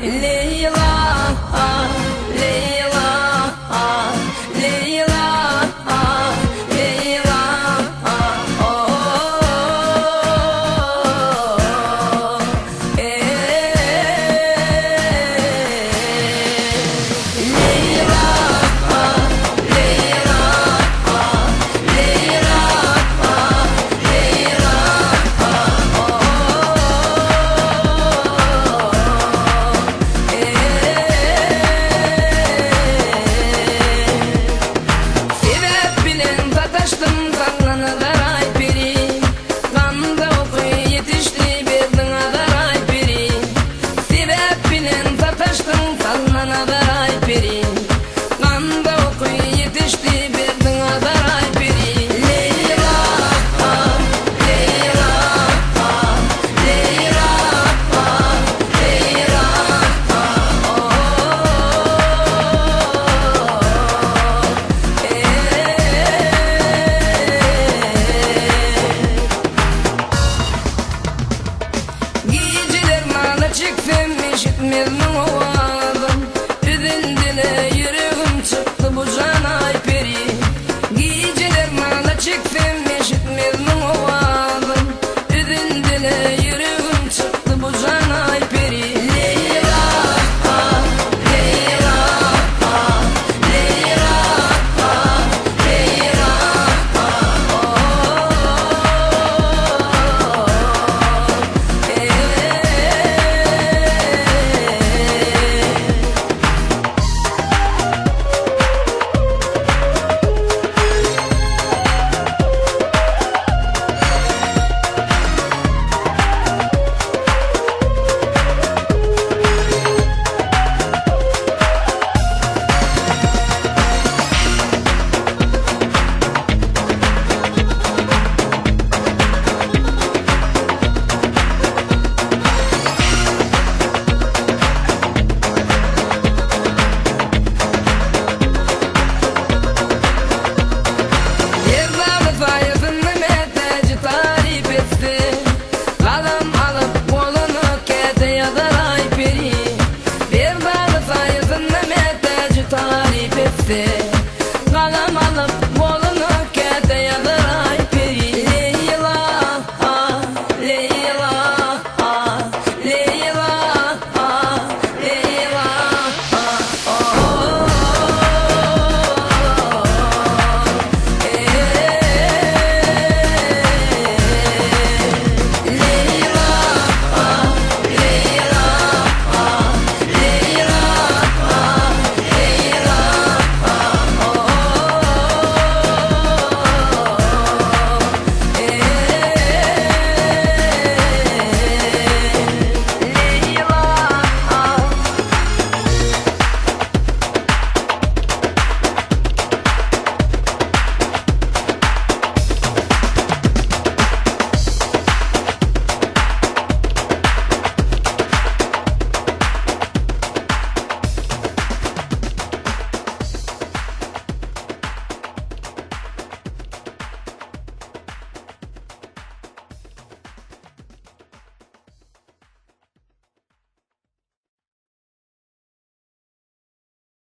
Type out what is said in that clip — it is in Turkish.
Leyla, Leyla, Leyla, Leyla, oh, Leyla, Leyla, Leyla, Leyla, sebep bilen tataştım kanını daray peri, kanda okuy yetişti berdin adaray peri. Sebep bilen tataştım kanını daray peri, kanda okuy yetişti berdin adaray peri. Leyla, Leyla, Leyla, Leyla, geceler mana çıktım işitmedim ovadım, üzüldüle yüreğim çıktı bu canay peri. Geceler mana çıktım işitmedim ovadım, üzüldüle yüreğim çıktı bu canay peri. Leyla, Leyla, Leyla, Leyla, Yıllarlı fayızını meteci tarif etti, kalem alıp kolunu kete ya da